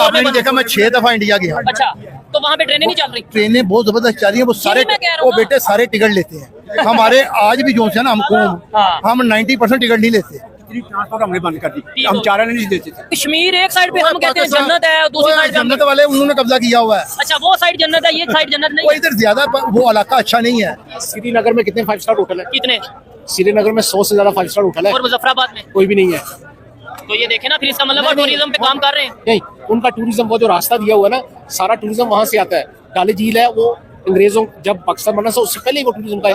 आपने नहीं देखा, मैं 6 दफा इंडिया गया। अच्छा, तो वहाँ पे ट्रेनें नहीं चल रही? ट्रेनें बहुत जबरदस्त चल रही है, वो सारे वो बेटे सारे टिकट लेते हैं। हमारे आज भी जो है ना हमको हम 90% टिकट नहीं लेते। ट्रांसपोर्ट हमने बंद कर दी, हम चारा नहीं देते थे। कश्मीर एक साइड पे हम कहते हैं जन्नत है, दूसरी साइड जन्नत वाले उन्होंने कब्जा किया हुआ है। अच्छा, वो साइड जन्नत है, ये साइड जन्नत नहीं वो इधर ज्यादा वो इलाका अच्छा नहीं है। श्रीनगर में कितने 5 स्टार होटल है? कितने? श्रीनगर में 100 से ज्यादा 5 स्टार होटल है। और मुजफ्फराबाद में कोई भी नहीं है। तो ये देखे ना, फिर इसका मतलब टूरिज्म पे काम कर रहे हैं। नहीं, उनका टूरिज्म वो जो रास्ता दिया हुआ है ना, सारा टूरिज्म वहाँ से आता है। डाली झील है, वो अंग्रेजों जब पाकिस्तान बना था उससे पहले वो टूरिज्म का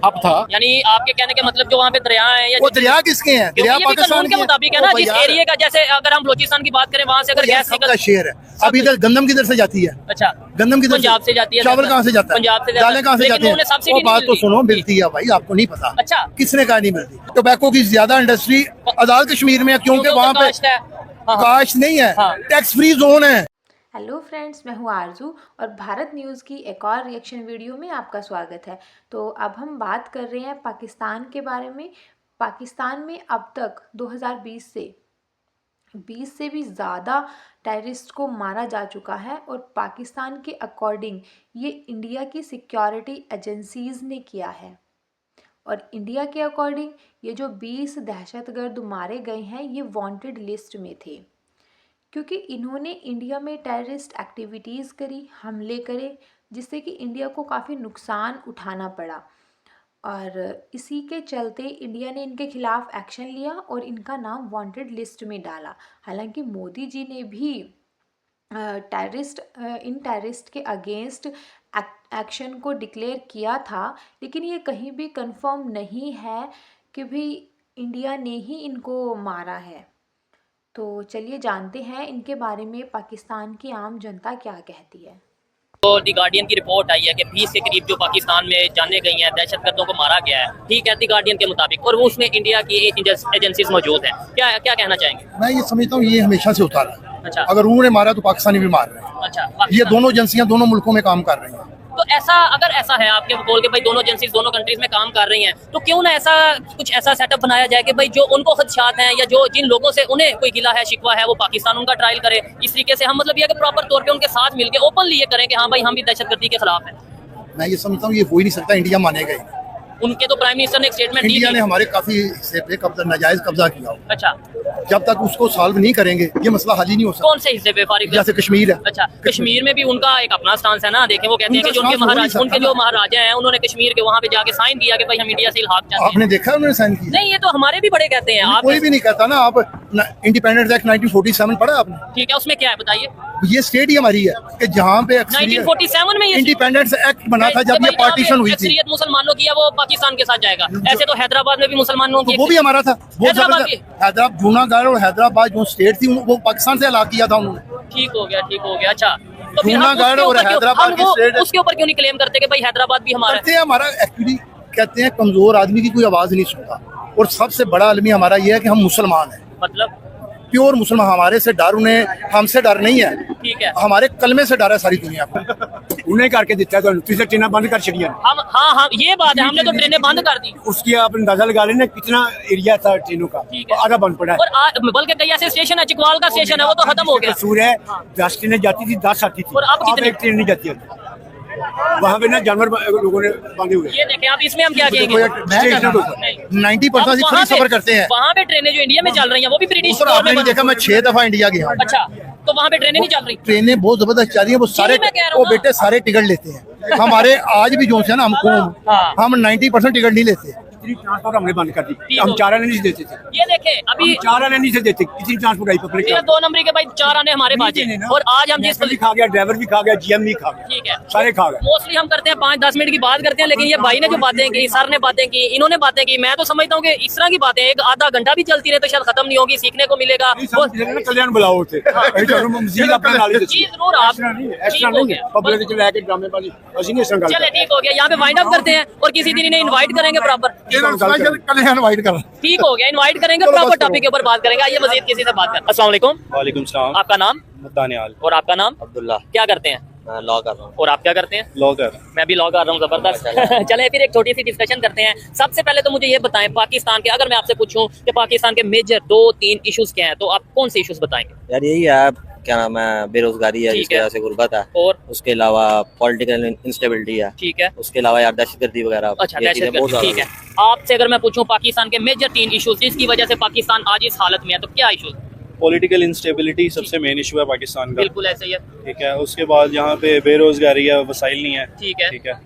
हब था। यानी आपके कहने के मतलब जो वहाँ पे दरिया है या वो दरिया किसके हैं? दरिया पाकिस्तान के मुताबिक है ना, जिस एरिया का, जैसे अगर हम बलूचिस्तान की बात करें, वहाँ से अगर गैस का शेयर है। अब इधर गंदम किधर से जाती है? अच्छा, गंदम किधर पंजाब से जाती है। चावल कहाँ से जाता है? पंजाब से। दालें कहाँ से जाती है? वो बात तो सुनो, मिलती है भाई, आपको नहीं पता। अच्छा, किसने कहा नहीं मिलती? टोबैको की ज्यादा इंडस्ट्री आजाद कश्मीर में है, क्योंकि वहाँ पे काश नहीं है, टैक्स फ्री जोन है। हेलो फ्रेंड्स, मैं हूँ आरजू और भारत न्यूज़ की एक और रिएक्शन वीडियो में आपका स्वागत है। तो अब हम बात कर रहे हैं पाकिस्तान के बारे में। पाकिस्तान में अब तक 2020 से भी ज़्यादा टेररिस्ट को मारा जा चुका है और पाकिस्तान के अकॉर्डिंग ये इंडिया की सिक्योरिटी एजेंसीज़ ने किया है। और इंडिया के अकॉर्डिंग ये जो 20 दहशतगर्द मारे गए हैं, ये वांटेड लिस्ट में थे, क्योंकि इन्होंने इंडिया में टेररिस्ट एक्टिविटीज़ करी, हमले करे, जिससे कि इंडिया को काफ़ी नुकसान उठाना पड़ा। और इसी के चलते इंडिया ने इनके खिलाफ एक्शन लिया और इनका नाम वांटेड लिस्ट में डाला। हालांकि मोदी जी ने भी इन टेररिस्ट के अगेंस्ट एक्शन को डिक्लेयर किया था, लेकिन ये कहीं भी कंफर्म नहीं है कि भाई इंडिया ने ही इनको मारा है। तो चलिए जानते हैं इनके बारे में पाकिस्तान की आम जनता क्या कहती है। तो दी गार्डियन की रिपोर्ट आई है कि 20 के करीब जो पाकिस्तान में जाने गई हैं, दहशतगर्दों को मारा गया है, ठीक है, दी गार्डियन के मुताबिक, और वो उसमें इंडिया की एजेंसीज मौजूद हैं। क्या क्या कहना चाहेंगे? मैं ये समझता हूँ ये हमेशा से होता रहा। अच्छा, अगर उन्होंने मारा तो पाकिस्तानी भी मार रहे हैं। अच्छा, ये दोनों एजेंसियां दोनों मुल्कों में काम कर रही हैं। तो ऐसा अगर ऐसा है आपके बोल के भाई दोनों एजेंसीज दोनों कंट्रीज में काम कर रही हैं, तो क्यों ना ऐसा कुछ ऐसा सेटअप बनाया जाए कि भाई जो उनको खदशात हैं या जो जिन लोगों से उन्हें कोई गिला है शिकवा है, वो पाकिस्तान उनका ट्रायल करे। इस तरीके से हम मतलब ये कि प्रॉपर तौर पे उनके साथ मिलकर ओपनली ये करें कि हाँ भाई हम भी दहशतगर्दी के खिलाफ हैं। मैं ये समझता हूँ ये हो ही नहीं सकता, इंडिया मानेगा ही। उनके तो प्राइम मिनिस्टर ने एक स्टेटमेंट दी। इंडिया ने हमारे काफी हिस्से पे कब्जा, नाजायज कब्जा किया। अच्छा, जब तक उसको सॉल्व नहीं करेंगे ये मसला हल ही नहीं हो सकता। कौन से हिस्से पे? जैसे कश्मीर है। अच्छा, कश्मीर में भी उनका एक अपना स्टांस है ना। देखें, वो कहते हैं कि जो उनके जो महाराजा हैं, उन्होंने कश्मीर के वहाँ पे जाके साइन किया कि भाई हम इंडिया से इल्हाक चाहते हैं। आपने देखा उन्होंने साइन किया? नहीं, ये तो हमारे भी बड़े कहते हैं। आप कोई भी नहीं कहता ना। आप इंडिपेंडेंस एक्ट 1947 पढ़ा आपने? ठीक है, उसमें क्या है बताइए? ये स्टेट ही हमारी है कि जहाँ पे 1947 में इंडिपेंडेंस एक्ट बना था जब ये पार्टीशन हुई थी। मुसलमानों की है वो पाकिस्तान के साथ जाएगा। ऐसे तो हैदराबाद में भी मुसलमानों की, वो भी हमारा था। वो हैदराबाद जूनागढ़ और हैदराबाद जो स्टेट थी वो पाकिस्तान से अलग किया था उन्होंने। ठीक हो गया, ठीक हो गया। अच्छा, तो जूनागढ़ और हैदराबाद की स्टेट, उसके ऊपर क्यों नहीं क्लेम करते कि भाई हैदराबाद भी हमारा है? हमारा एक्चुअली कहते हैं कमजोर आदमी की कोई आवाज नहीं सुनता, और सबसे बड़ा आलमी हमारा ये है कि हम मुसलमान हैं। मतलब प्योर मुसलमान। हमारे से डर उन्हें, हमसे डर नहीं है। ठीक है, हमारे कलमे से डर है सारी दुनिया को। उन्हें करके दिता है, तो ट्रेनें बंद कर छड़ियां। हम हाँ, ये बात है, हमने तो ट्रेनें बंद कर दी। उसकी आप अंदाजा लगा लेना कितना एरिया था ट्रेनों का, आधा बंद पड़ा है। और बल्कि कई ऐसे स्टेशन है, चिकवाल का स्टेशन है, वो तो खत्म हो गया। कसूर है, 10 ट्रेनें जाती थी, 10 आती थी, और अब कितनी ट्रेन नहीं जाती है। वहाँ पे ना जानवर लोगों ने बांधे हुए। ये देखें, आप इसमें हम क्या कहेंगे? 90% फ्री सफर करते हैं। वहाँ पे ट्रेनें जो इंडिया में चल रही हैं वो भी ब्रिटिश। आपने नहीं देखा, मैं 6 दफा इंडिया गया। अच्छा, तो वहाँ पे ट्रेनें नहीं चल रही? ट्रेनें बहुत जबरदस्त चल रही है, वो सारे वो बेटे सारे टिकट लेते हैं। हमारे आज भी जो है ना हमको हम 90% टिकट नहीं लेते। ट्रांसपोर्ट हमने बंद कर दी, हम 4 आने नहीं देते थे। ये देखें, अभी 4 आने नहीं से देते, किसी ट्रांसपोर्ट आई पब्लिक 2 नंबर के भाई 4 आने हमारे पास है। और आज हम जिस भी खा गया, ड्राइवर भी खा गया, जीएम भी खा गया, ठीक है, सारे खा गए। मोस्टली हम करते हैं 5-10 मिनट की बात करते हैं, लेकिन ये भाई ने जो बातें की, सर ने बातें की, इन्होंने बातें की, मैं तो समझता हूँ कि इस तरह की बातें एक आधा घंटा भी चलती रहे तो शायद खत्म नहीं होगी, सीखने को मिलेगा। कल्याण बुलाओ थे जरूर आप चले, ठीक हो गया। यहाँ पे वाइंड अप करते हैं और किसी दिन इन्हें इन्वाइट करेंगे प्रॉपर। ठीक हो गया, इनवाइट करेंगे, प्रॉपर टॉपिक के ऊपर बात करेंगे। आइए मजीद किसी से बात करें। अस्सलाम वालेकुम। वालेकुम सलाम। आपका नाम? दानियाल। और आपका नाम? अब्दुल्ला। क्या करते हैं? मैं लॉ कर रहा हूँ। और आप क्या करते हैं? लॉ कर। मैं भी लॉ कर रहा हूँ, जबरदस्त। चले फिर एक छोटी सी डिस्कशन करते हैं। सबसे पहले तो मुझे ये बताएं, पाकिस्तान के, अगर मैं आपसे पूछूं कि पाकिस्तान के मेजर 2-3 इश्यूज क्या हैं, तो आप कौन से इश्यूज बताएंगे? यार यही है, क्या नाम है बेरोजगारी है, ठीक जिसकी है। वजह से गुर्बत है, और उसके अलावा पॉलिटिकल इंस्टेबिलिटी है, ठीक है, उसके अलावा यार दहशतगर्दी वगैरह, अच्छा ये चीजें बहुत दहशतगर्दी, ज्यादा ठीक है। आपसे अगर मैं पूछूं पाकिस्तान के मेजर 3 इश्यूज जिसकी वजह से पाकिस्तान आज इस हालत में है, तो क्या इश्यूज? पॉलिटिकल इंस्टेबिलिटी सबसे मेन इशू है पाकिस्तान का, बिल्कुल ऐसे ही है, ठीक है। उसके बाद यहाँ पे बेरोजगारी है, वसाइल नहीं है, ठीक है, ठीक है,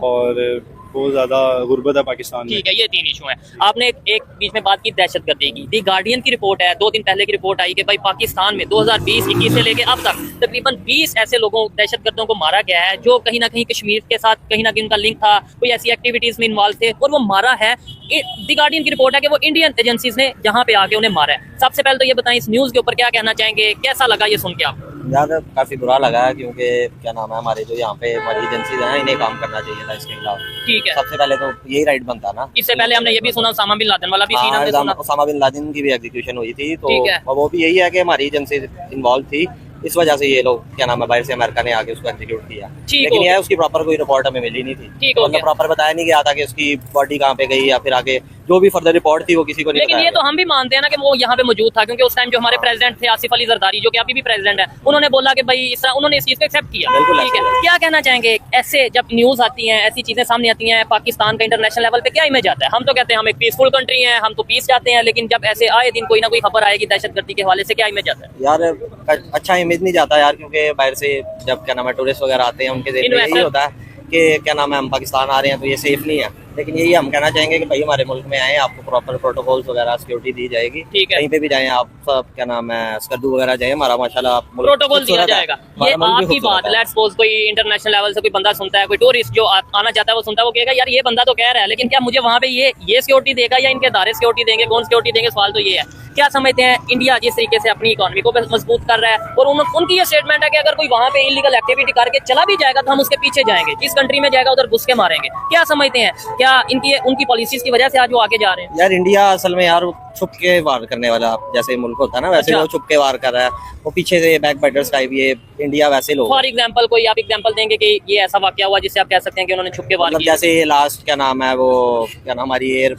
और बहुत ज़्यादा गुर्बत है पाकिस्तान में। ठीक है, ये 3 इशू हैं। आपने एक बीच में बात की दहशतगर्दी की। दी गार्डियन की रिपोर्ट है 2 दिन पहले की रिपोर्ट आई कि भाई पाकिस्तान में 2020-21 से लेके अब तक तकरीबन 20 ऐसे लोगों दहशतगर्दों को मारा गया है जो कहीं ना कहीं कश्मीर के साथ कहीं ना कहीं उनका लिंक था, कोई ऐसी एक्टिविटीज में इन्वॉल्व थे और वो मारा है। दी गार्डियन की रिपोर्ट है कि वो इंडियन एजेंसीज ने यहाँ पे आके उन्हें मारा है। सबसे पहले तो ये बताएं इस न्यूज के ऊपर क्या कहना चाहेंगे, कैसा लगा ये सुन के आप? यार काफी बुरा लगा है, क्योंकि क्या नाम है हमारे जो यहाँ पे हमारी एजेंसीज हैं इन्हें काम करना चाहिए था इसके खिलाफ। ठीक है, सबसे पहले तो यही राइट बनता ना। इससे पहले हमने ये भी सुना उसामा बिन लादेन वाला भी सीन हमने सुना। उसामा बिन लादेन की भी एग्जीक्यूशन हुई थी, तो ठीक है। वो भी यही है कि हमारी एजेंसी इन्वॉल्व थी, इस वजह से ये लोग क्या नाम है बाहर से अमेरिका ने आके उसको एग्जीक्यूट किया। ठीक लेकिन हो ये गया। उसकी प्रॉपर कोई रिपोर्ट हमें मिली नहीं थी, ठीक हो मतलब गया। प्रॉपर बताया नहीं गया था कि उसकी बॉडी कहाँ पे गई या फिर आगे जो भी फर्दर रिपोर्ट थी वो किसी को नहीं लेकिन बताया ये तो गया। हम भी मानते हैं ना कि वो यहाँ पे मौजूद था, क्योंकि उस टाइम जो हमारे प्रेसिडेंट थे आसिफ अली जरदारी, जो कि अभी भी प्रेसिडेंट है, उन्होंने बोला कि भाई इस तरह उन्होंने इस चीज को एक्सेप्ट किया। बिल्कुल ठीक है, ऐसे। क्या कहना चाहेंगे ऐसे जब न्यूज आती हैं, ऐसी चीजें सामने आती हैं, पाकिस्तान का इंटरनेशनल लेवल पे क्या इमेज आता है? हम तो कहते हैं हम एक पीसफुल कंट्री है, हम तो पीस चाहते हैं, लेकिन जब ऐसे आए दिन कोई ना कोई खबर आएगी दहशतगर्दी के हवाले से, क्या इमेज आता है? यार अच्छा इमेज नहीं जाता यार, क्योंकि बाहर से जब क्या नाम है टूरिस्ट वगैरह आते हैं उनके ज़हन में यही होता है कि क्या नाम है हम पाकिस्तान आ रहे हैं तो ये सेफ नहीं है। लेकिन यही हम कहना चाहेंगे कि भाई हमारे मुल्क में आए, आपको प्रॉपर प्रोटोकॉल्स वगैरह सिक्योरिटी दी जाएगी। ठीक है। कहीं पे भी जाएं आप, सब क्या नाम है स्कर्दू वगैरह जाए, हमारा माशाल्लाह प्रोटोकॉल दिया जाएगा। ये आपकी बात, लेट्स सपोज कोई इंटरनेशनल लेवल से कोई बंदा सुनता है, कोई टूरिस्ट जो आना चाहता है वो सुनता है, वो कहेगा यार ये बंदा तो कह रहा है, लेकिन क्या मुझे वहाँ पे ये सिक्योरिटी देगा या इनके इदारे सिक्योरिटी देंगे, कौन सिक्योरिटी देंगे? सवाल तो ये है। क्या समझते हैं इंडिया जिस तरीके से अपनी इकोनॉमी को मजबूत कर रहा है और उनकी ये स्टेटमेंट है कि अगर कोई वहाँ पे इलीगल एक्टिविटी करके चला भी जाएगा तो हम उसके पीछे जाएंगे, जिस कंट्री में जाएगा उधर घुस के मारेंगे। क्या समझते हैं, क्या इनकी उनकी पॉलिसीज की वजह से आज वो आगे जा रहे हैं? यार इंडिया असल में यार छुप के वार करने वाला जैसे मुल्क होता है ना, वैसे अच्छा। वो छुप के वार कर रहा है, वो पीछे से बैक बैटर्स टाइप, ये इंडिया वैसे लोग फॉर एग्जाम्पल कोई आप एग्जाम्पल देंगे कि ये ऐसा वाकया हुआ जिससे आप कह सकते हैं कि उन्होंने छुप के वार मतलब किया? जैसे लास्ट क्या नाम है वो क्या नाम हमारी एयर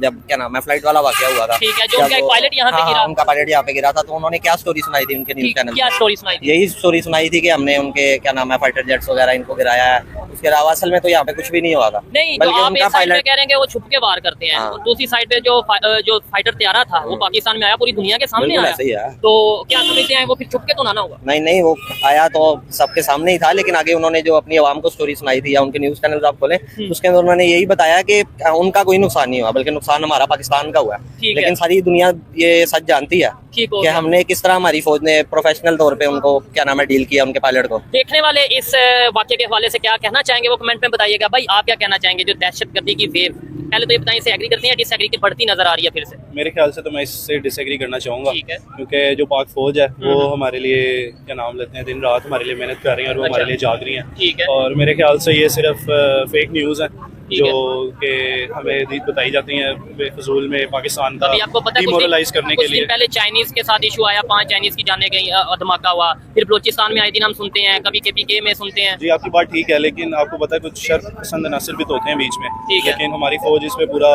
जब क्या नाम है फ्लाइट वाला वाकया हुआ था, ठीक है, जो जब उनका एक वो- पायलट यहाँ पे हाँ, गिरा। उनका पायलट यहाँ पे गिरा था, तो उन्होंने क्या स्टोरी सुनाई थी उनके न्यूज चैनल क्या स्टोरी सुनाई थी? यही स्टोरी सुनाई थी कि हमने उनके क्या नाम है फाइटर जेट्स वगैरह इनको गिराया है। उसके अलावा असल में तो यहाँ पे कुछ भी नहीं हुआ था। नहीं, तो बल्कि आप उनका एक साइड में पायलट कह रहे हैं कि वो छुप के वार करते हैं, हाँ। और दूसरी साइड पे जो फाइटर तैयारा था वो पाकिस्तान में आया, पूरी दुनिया के सामने बिल्कुल आया, ऐसे ही है। तो क्या समझते हैं वो फिर छुप के तो ना होगा? नहीं वो आया तो सबके सामने ही था, लेकिन आगे उन्होंने जो अपनी आवाम को स्टोरी सुनाई थी या उनके न्यूज चैनल आप खोले उसके अंदर उन्होंने यही बताया कि उनका कोई नुकसान नहीं हुआ, बल्कि नुकसान हमारा पाकिस्तान का हुआ है। ठीक लेकिन है, सारी दुनिया ये सच जानती है ठीक हो कि गया। हमने किस तरह हमारी फौज ने प्रोफेशनल तौर पे उनको क्या नाम है डील किया, उनके पायलट को। देखने वाले इस वाक्य के हवाले से क्या कहना चाहेंगे वो कमेंट में बताइएगा। भाई आप क्या कहना चाहेंगे जो दहशतगर्दी की वेव, पहले तो ये बताएं इसे एग्री करते हैं, डिसएग्री की बढ़ती नजर आ रही है फिर से? मेरे ख्याल से तो मैं इससे डिसएग्री करना चाहूँगा, ठीक है। क्योंकि जो पाक फौज है वो हमारे लिए क्या नाम लेते हैं दिन रात हमारे लिए मेहनत कर रही है और वो अच्छा। हमारे लिए जाग रही हैं। ठीक है, और मेरे ख्याल से ये सिर्फ फेक न्यूज़ है ठीक जो कि हमें बताई जाती हैं बेफजूल में पाकिस्तान का अभी आपको पता है डिमोरलाइज करने के कुछ दिन लिए। पहले चाइनीज के साथ इशू आया, 5 चाइनीज की जाने गई, धमाका हुआ, फिर बलोचिस्तान में आए दिन हम सुनते हैं, कभी KPK में सुनते हैं। जी आपकी बात ठीक है, लेकिन आपको पता है कुछ शर्फ पसंद अनासर भी तो होते हैं बीच में, ठीक है। लेकिन हमारी फौज इस पे पूरा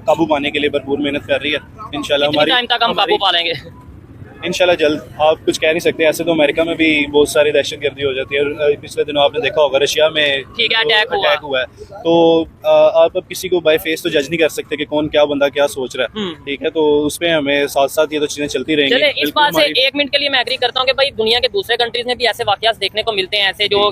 काबू पाने के लिए भरपूर मेहनत कर रही है। इंशाल्लाह कितने टाइम तक हम काबू पा लेंगे? इंशाल्लाह जल्द। आप कुछ कह नहीं सकते, ऐसे तो अमेरिका में भी बहुत सारी दहशतगर्दी हो जाती है और पिछले दिनों आपने देखा होगा रशिया में ठीक है, अटैक हुआ है। तो आप अब किसी को बाय फेस तो जज नहीं कर सकते कि कौन क्या बंदा क्या सोच रहा है, ठीक है। तो उस पे हमें साथ साथ ये तो चीजें चलती रहेंगी। चले इस बिल्कुल बात से हमारी- 1 मिनट के लिए मैं एग्री करता हूँ कि भाई दुनिया के दूसरे कंट्रीज में भी ऐसे वाकयात देखने को मिलते हैं, ऐसे जो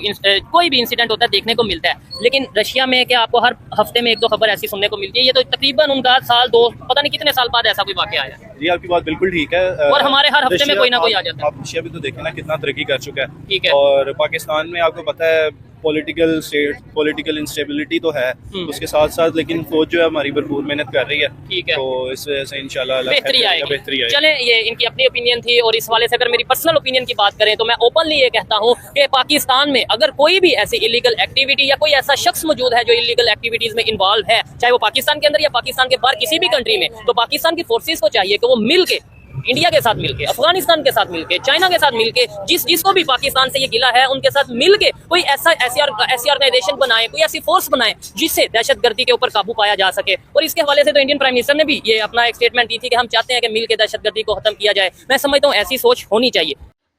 कोई भी इंसिडेंट होता है देखने को मिलता है। लेकिन रशिया में क्या आपको हर हफ्ते में 1-2 खबर ऐसी सुनने को मिलती है? ये तो तकरीबन उनका साल 2 पता नहीं कितने साल बाद ऐसा कोई वाकया आया। जी आपकी बात बिल्कुल ठीक है। और हमारे हर हफ्ते में कोई ना कोई आ जाता है। आप रशिया भी तो देखें ना कितना तरक्की कर चुका है, ठीक है। और पाकिस्तान में आपको पता है पॉलिटिकल इंस्टेबिलिटी तो है, उसके साथ साथ लेकिन फौज जो है हमारी भरपूर मेहनत कर रही है, ठीक है। तो इस वजह से इंशाल्लाह बेहतरी आएगी। बेहतरी आएगी। चले ये इनकी अपनी ओपिनियन थी, और इस वाले से अगर मेरी पर्सनल ओपिनियन की बात करें तो मैं ओपनली ये कहता हूँ कि पाकिस्तान में अगर कोई भी ऐसी इलीगल एक्टिविटी या कोई ऐसा शख्स मौजूद है जो इलीगल एक्टिविटीज में इन्वॉल्व है, चाहे वो पाकिस्तान के अंदर या पाकिस्तान के बाहर किसी भी कंट्री में, तो पाकिस्तान की फोर्सेस को चाहिए कि वो मिल के इंडिया के साथ मिलके, अफगानिस्तान के साथ मिलके, चाइना के साथ मिलके, जिसको भी पाकिस्तान से ये गिला है उनके साथ मिलके कोई ऐसी ऑर्गेनाइजेशन बनाए, कोई ऐसी फोर्स बनाए जिससे दहशतगर्दी के ऊपर काबू पाया जा सके। और इसके हवाले से तो इंडियन प्राइम मिनिस्टर ने भी ये अपना एक स्टेटमेंट दी थी कि हम चाहते हैं कि मिलके दहशतगर्दी को खत्म किया जाए। मैं समझता हूँ ऐसी सोच होनी चाहिए।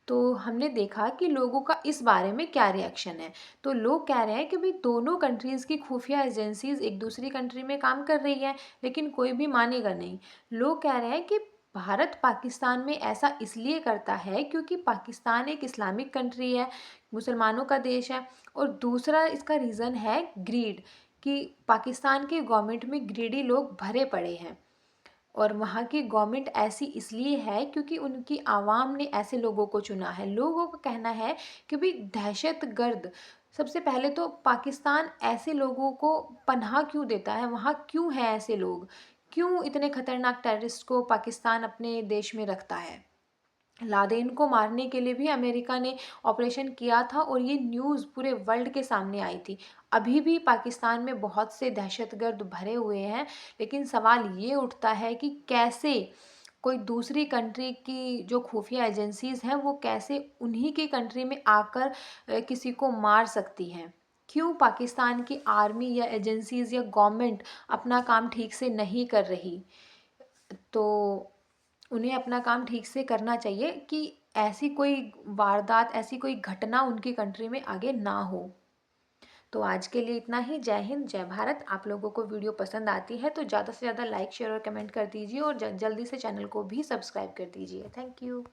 तो हमने देखा कि लोगों का इस बारे में क्या रिएक्शन है। तो लोग कह रहे हैं कि भाई दोनों कंट्रीज़ की खुफिया एजेंसीज एक दूसरी कंट्री में काम कर रही है, लेकिन कोई भी मानेगा नहीं। लोग कह रहे हैं कि भारत पाकिस्तान में ऐसा इसलिए करता है क्योंकि पाकिस्तान एक इस्लामिक कंट्री है, मुसलमानों का देश है। और दूसरा इसका रीज़न है ग्रीड, कि पाकिस्तान के गवर्नमेंट में ग्रीडी लोग भरे पड़े हैं और वहाँ की गवर्नमेंट ऐसी इसलिए है क्योंकि उनकी आवाम ने ऐसे लोगों को चुना है। लोगों का कहना है कि भाई दहशतगर्द, सबसे पहले तो पाकिस्तान ऐसे लोगों को पनाह क्यों देता है, वहाँ क्यों है ऐसे लोग, क्यों इतने खतरनाक टेररिस्ट को पाकिस्तान अपने देश में रखता है। लादेन को मारने के लिए भी अमेरिका ने ऑपरेशन किया था और ये न्यूज़ पूरे वर्ल्ड के सामने आई थी। अभी भी पाकिस्तान में बहुत से दहशतगर्द भरे हुए हैं, लेकिन सवाल ये उठता है कि कैसे कोई दूसरी कंट्री की जो खुफिया एजेंसीज़ हैं वो कैसे उन्हीं की कंट्री में आकर किसी को मार सकती हैं। क्यों पाकिस्तान की आर्मी या एजेंसीज़ या गवर्नमेंट अपना काम ठीक से नहीं कर रही। तो उन्हें अपना काम ठीक से करना चाहिए कि ऐसी कोई वारदात, ऐसी कोई घटना उनकी कंट्री में आगे ना हो। तो आज के लिए इतना ही। जय हिंद, जय भारत। आप लोगों को वीडियो पसंद आती है तो ज़्यादा से ज़्यादा लाइक, शेयर और कमेंट कर दीजिए और जल्दी से चैनल को भी सब्सक्राइब कर दीजिए। Thank you.